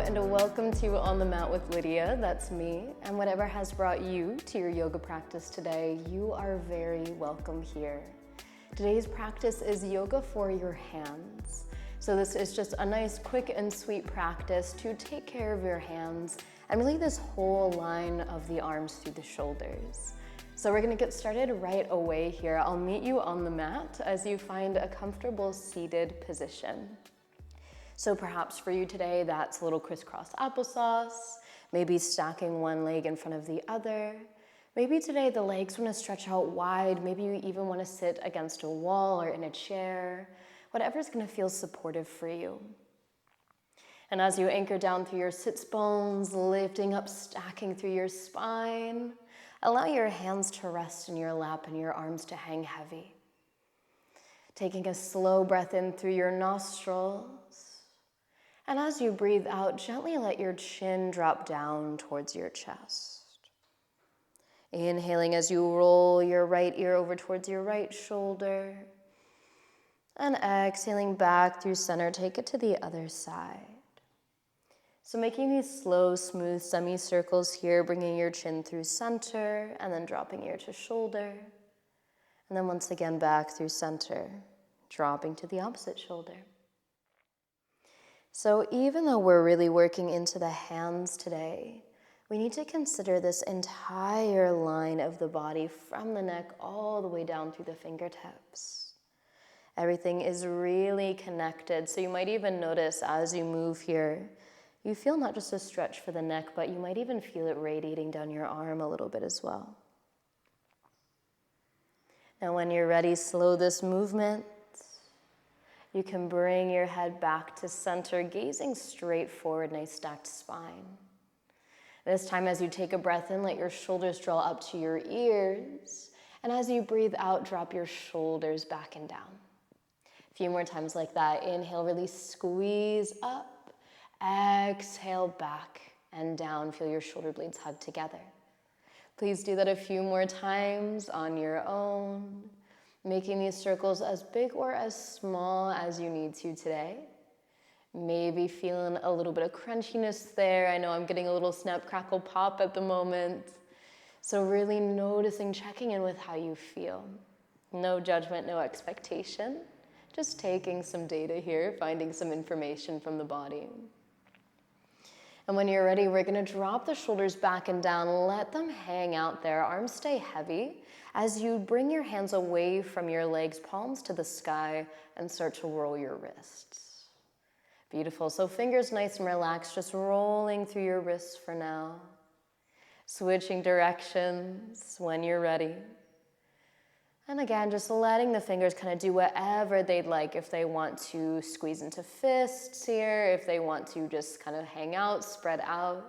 and welcome to On the Mat with Lydia. That's me. And whatever has brought you to your yoga practice today, you are very welcome here. Today's practice is yoga for your hands. So this is just a nice, quick and sweet practice to take care of your hands and really this whole line of the arms through the shoulders. So we're gonna get started right away here. I'll meet you on the mat as you find a comfortable seated position. So perhaps for you today, that's a little crisscross applesauce, maybe stacking one leg in front of the other. Maybe today the legs want to stretch out wide. Maybe you even want to sit against a wall or in a chair, whatever's going to feel supportive for you. And as you anchor down through your sits bones, lifting up, stacking through your spine, allow your hands to rest in your lap and your arms to hang heavy. Taking a slow breath in through your nostrils. And as you breathe out, gently let your chin drop down towards your chest. Inhaling as you roll your right ear over towards your right shoulder. And exhaling back through center, take it to the other side. So making these slow, smooth semicircles here, bringing your chin through center, and then dropping ear to shoulder. And then once again back through center, dropping to the opposite shoulder. So even though we're really working into the hands today, we need to consider this entire line of the body from the neck all the way down through the fingertips. Everything is really connected, so you might even notice as you move here, you feel not just a stretch for the neck, but you might even feel it radiating down your arm a little bit as well. Now when you're ready, slow this movement. You can bring your head back to center, gazing straight forward, nice stacked spine. This time as you take a breath in, let your shoulders draw up to your ears. And as you breathe out, drop your shoulders back and down. A few more times like that. Inhale, really squeeze up. Exhale, back and down. Feel your shoulder blades hug together. Please do that a few more times on your own. Making these circles as big or as small as you need to today. Maybe feeling a little bit of crunchiness there. I know I'm getting a little snap, crackle, pop at the moment. So really noticing, checking in with how you feel. No judgment, no expectation. Just taking some data here, finding some information from the body. And when you're ready, we're gonna drop the shoulders back and down, let them hang out there, arms stay heavy. As you bring your hands away from your legs, palms to the sky, and start to roll your wrists. Beautiful, so fingers nice and relaxed, just rolling through your wrists for now. Switching directions when you're ready. And again, just letting the fingers kind of do whatever they'd like. If they want to squeeze into fists here, if they want to just kind of hang out, spread out.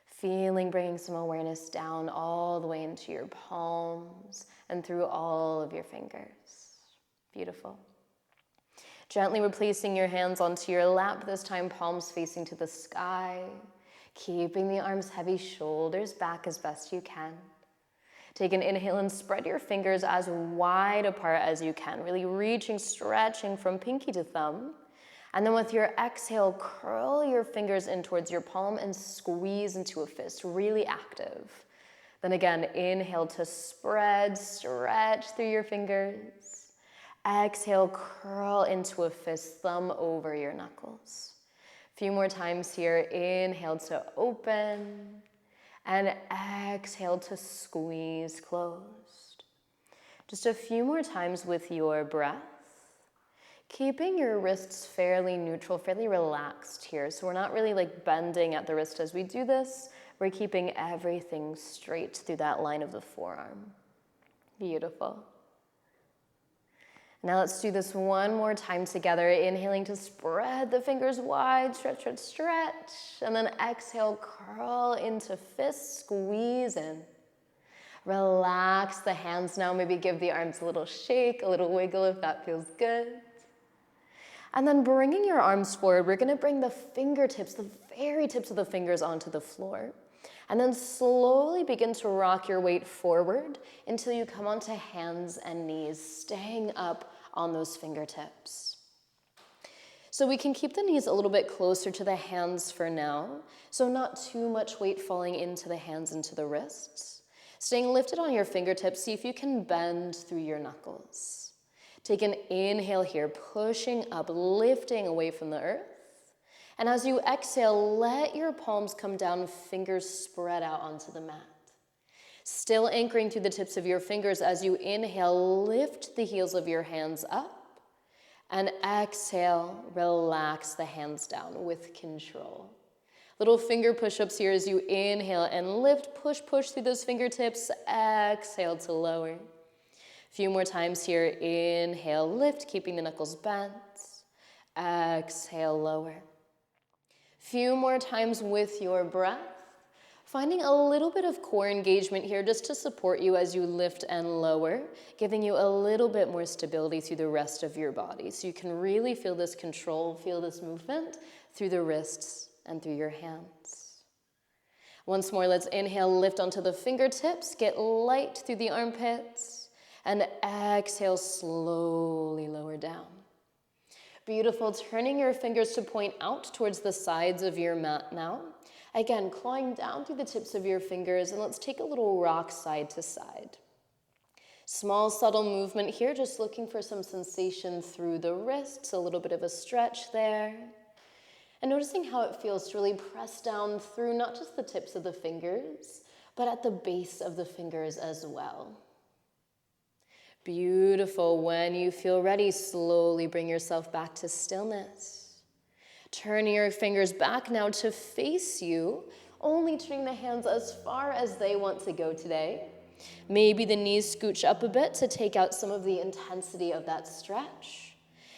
Feeling, bringing some awareness down all the way into your palms and through all of your fingers. Beautiful. Gently replacing your hands onto your lap, this time palms facing to the sky. Keeping the arms heavy, shoulders back as best you can. Take an inhale and spread your fingers as wide apart as you can, really reaching, stretching from pinky to thumb. And then with your exhale, curl your fingers in towards your palm and squeeze into a fist, really active. Then again, inhale to spread, stretch through your fingers. Exhale, curl into a fist, thumb over your knuckles. A few more times here, inhale to open. And exhale to squeeze closed. Just a few more times with your breath. Keeping your wrists fairly neutral, fairly relaxed here. So we're not really like bending at the wrist as we do this. We're keeping everything straight through that line of the forearm. Beautiful. Now let's do this one more time together. Inhaling to spread the fingers wide, stretch, stretch, stretch. And then exhale, curl into fists, squeeze in. Relax the hands now. Maybe give the arms a little shake, a little wiggle if that feels good. And then bringing your arms forward, we're gonna bring the fingertips, the very tips of the fingers onto the floor. And then slowly begin to rock your weight forward until you come onto hands and knees, staying up on those fingertips. So we can keep the knees a little bit closer to the hands for now, so not too much weight falling into the hands and to the wrists. Staying lifted on your fingertips, see if you can bend through your knuckles. Take an inhale here, pushing up, lifting away from the earth. And as you exhale, let your palms come down, fingers spread out onto the mat. Still anchoring through the tips of your fingers as you inhale, lift the heels of your hands up. And exhale, relax the hands down with control. Little finger push-ups here as you inhale and lift, push through those fingertips. Exhale to lower. A few more times here. Inhale, lift, keeping the knuckles bent. Exhale, lower. Few more times with your breath. Finding a little bit of core engagement here just to support you as you lift and lower, giving you a little bit more stability through the rest of your body. So you can really feel this control, feel this movement through the wrists and through your hands. Once more, let's inhale, lift onto the fingertips, get light through the armpits, and exhale, slowly lower down. Beautiful, turning your fingers to point out towards the sides of your mat now. Again, clawing down through the tips of your fingers, and let's take a little rock side to side. Small, subtle movement here, just looking for some sensation through the wrists, a little bit of a stretch there. And noticing how it feels to really press down through not just the tips of the fingers, but at the base of the fingers as well. Beautiful. When you feel ready, slowly bring yourself back to stillness. Turn your fingers back now to face you, only turning the hands as far as they want to go today. Maybe the knees scooch up a bit to take out some of the intensity of that stretch.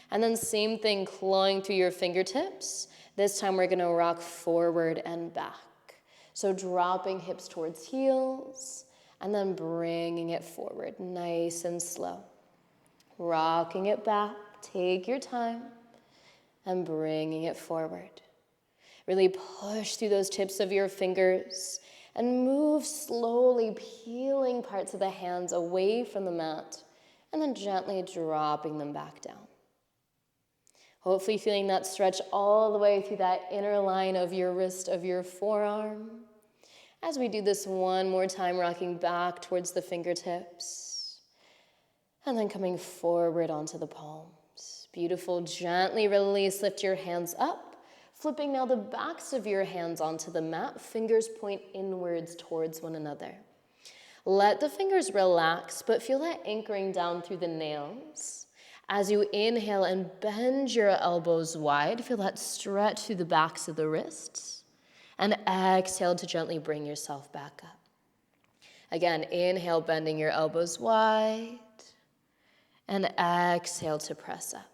And then same thing, clawing through your fingertips. This time we're gonna rock forward and back. So dropping hips towards heels, and then bringing it forward, nice and slow. Rocking it back, take your time. And bringing it forward. Really push through those tips of your fingers and move slowly, peeling parts of the hands away from the mat and then gently dropping them back down. Hopefully feeling that stretch all the way through that inner line of your wrist, of your forearm. As we do this one more time, rocking back towards the fingertips and then coming forward onto the palm. Beautiful, gently release, lift your hands up, flipping now the backs of your hands onto the mat, fingers point inwards towards one another. Let the fingers relax, but feel that anchoring down through the nails. As you inhale and bend your elbows wide, feel that stretch through the backs of the wrists, and exhale to gently bring yourself back up. Again, inhale, bending your elbows wide, and exhale to press up.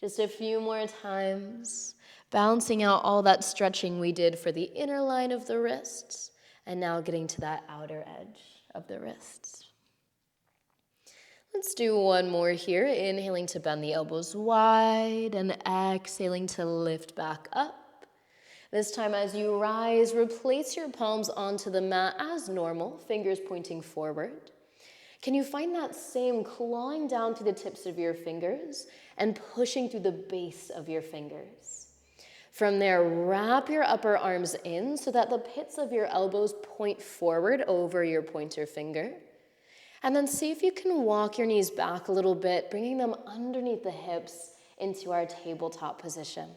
Just a few more times, balancing out all that stretching we did for the inner line of the wrists, and now getting to that outer edge of the wrists. Let's do one more here, inhaling to bend the elbows wide, and exhaling to lift back up. This time as you rise, replace your palms onto the mat as normal, fingers pointing forward. Can you find that same clawing down through the tips of your fingers and pushing through the base of your fingers? From there, wrap your upper arms in so that the pits of your elbows point forward over your pointer finger. And then see if you can walk your knees back a little bit, bringing them underneath the hips into our tabletop position.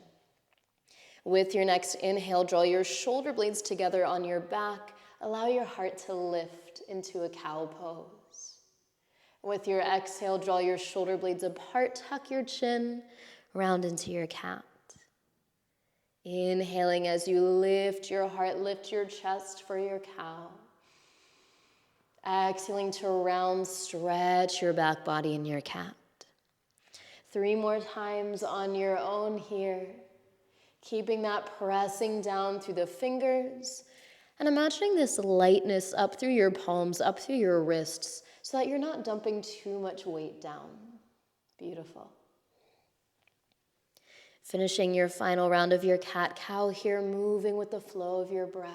With your next inhale, draw your shoulder blades together on your back. Allow your heart to lift into a cow pose. With your exhale, draw your shoulder blades apart, tuck your chin, round into your cat. Inhaling as you lift your heart, lift your chest for your cow. Exhaling to round, stretch your back body in your cat. 3 more times on your own here. Keeping that pressing down through the fingers and imagining this lightness up through your palms, up through your wrists, so that you're not dumping too much weight down. Beautiful. Finishing your final round of your cat-cow here, moving with the flow of your breath.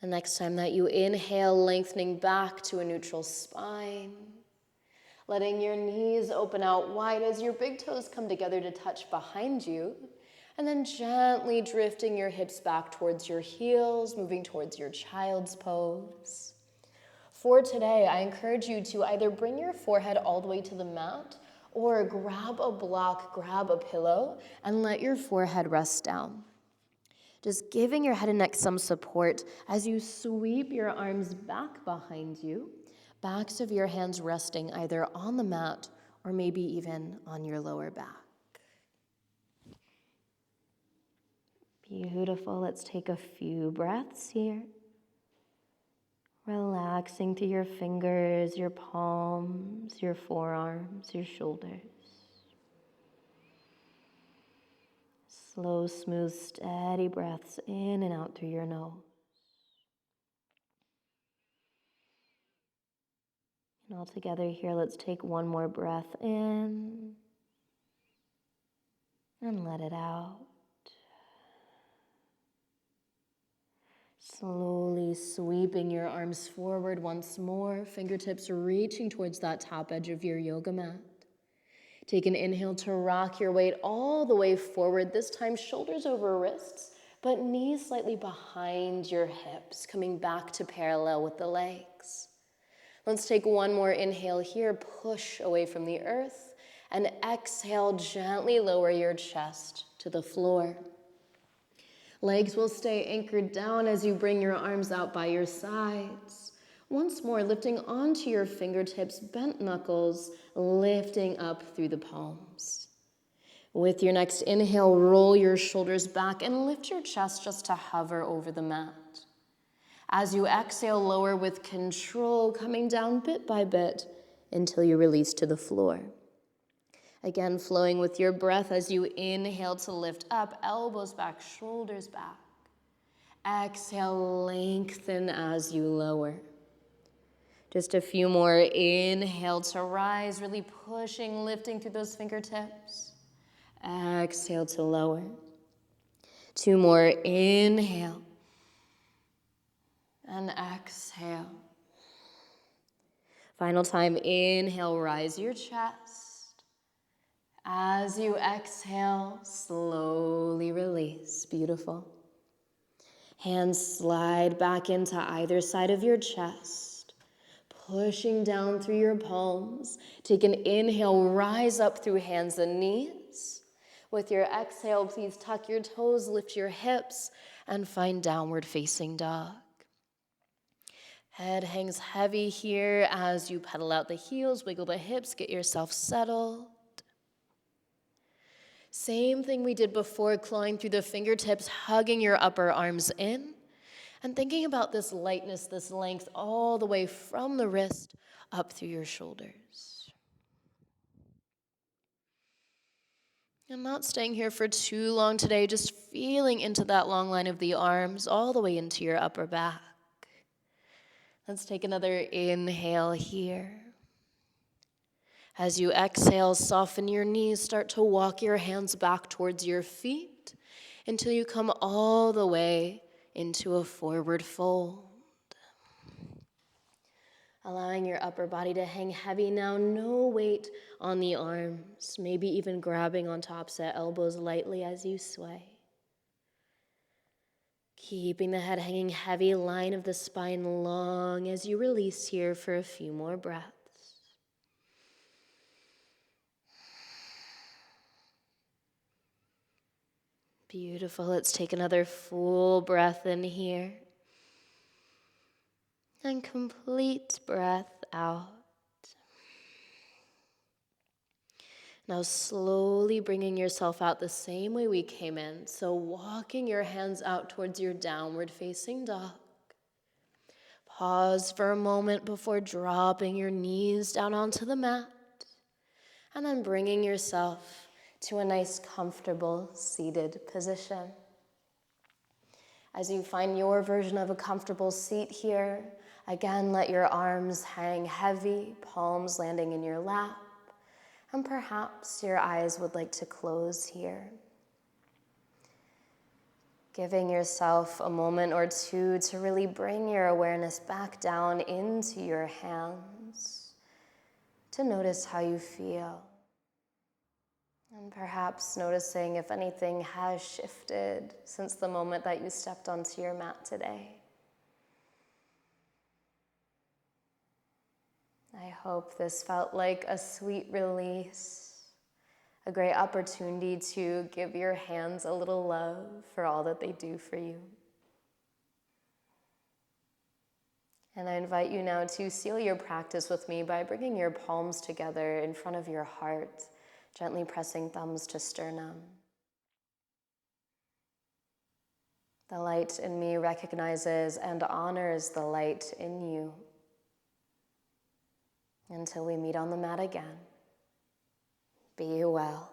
The next time that you inhale, lengthening back to a neutral spine. letting your knees open out wide as your big toes come together to touch behind you, and then gently drifting your hips back towards your heels, moving towards your child's pose. For today, I encourage you to either bring your forehead all the way to the mat or grab a block, grab a pillow, and let your forehead rest down. Just giving your head and neck some support as you sweep your arms back behind you, backs of your hands resting either on the mat or maybe even on your lower back. Beautiful. Let's take a few breaths here. Relaxing through your fingers, your palms, your forearms, your shoulders. Slow, smooth, steady breaths in and out through your nose. And all together here, let's take one more breath in and let it out. Slowly sweeping your arms forward once more, fingertips reaching towards that top edge of your yoga mat. Take an inhale to rock your weight all the way forward, this time shoulders over wrists, but knees slightly behind your hips, coming back to parallel with the legs. Let's take one more inhale here, push away from the earth, and exhale, gently lower your chest to the floor. Legs will stay anchored down as you bring your arms out by your sides. Once more, lifting onto your fingertips, bent knuckles, lifting up through the palms. With your next inhale, roll your shoulders back and lift your chest just to hover over the mat. As you exhale, lower with control, coming down bit by bit until you release to the floor. Again, flowing with your breath as you inhale to lift up, elbows back, shoulders back. Exhale, lengthen as you lower. Just a few more. Inhale to rise, really pushing, lifting through those fingertips. Exhale to lower. Two more. Inhale. And exhale. Final time. Inhale, rise your chest. As you exhale, slowly release. Beautiful. Hands slide back into either side of your chest, pushing down through your palms. Take an inhale, rise up through hands and knees. With your exhale, please tuck your toes, lift your hips, and find downward facing dog. Head hangs heavy here as you pedal out the heels, wiggle the hips, get yourself settled. Same thing we did before, clawing through the fingertips, hugging your upper arms in, and thinking about this lightness, this length, all the way from the wrist up through your shoulders. I'm not staying here for too long today, just feeling into that long line of the arms, all the way into your upper back. Let's take another inhale here. As you exhale, soften your knees, start to walk your hands back towards your feet until you come all the way into a forward fold. Allowing your upper body to hang heavy now, no weight on the arms, maybe even grabbing on opposite elbows lightly as you sway. Keeping the head hanging heavy, line of the spine long as you release here for a few more breaths. Beautiful. Let's take another full breath in here. And complete breath out. Now slowly bringing yourself out the same way we came in. So walking your hands out towards your downward facing dog. Pause for a moment before dropping your knees down onto the mat. And then bringing yourself to a nice, comfortable, seated position. As you find your version of a comfortable seat here, again, let your arms hang heavy, palms landing in your lap, and perhaps your eyes would like to close here. Giving yourself a moment or two to really bring your awareness back down into your hands, to notice how you feel. And perhaps noticing if anything has shifted since the moment that you stepped onto your mat today. I hope this felt like a sweet release, a great opportunity to give your hands a little love for all that they do for you. And I invite you now to seal your practice with me by bringing your palms together in front of your heart, gently pressing thumbs to sternum. The light in me recognizes and honors the light in you. Until we meet on the mat again, be well.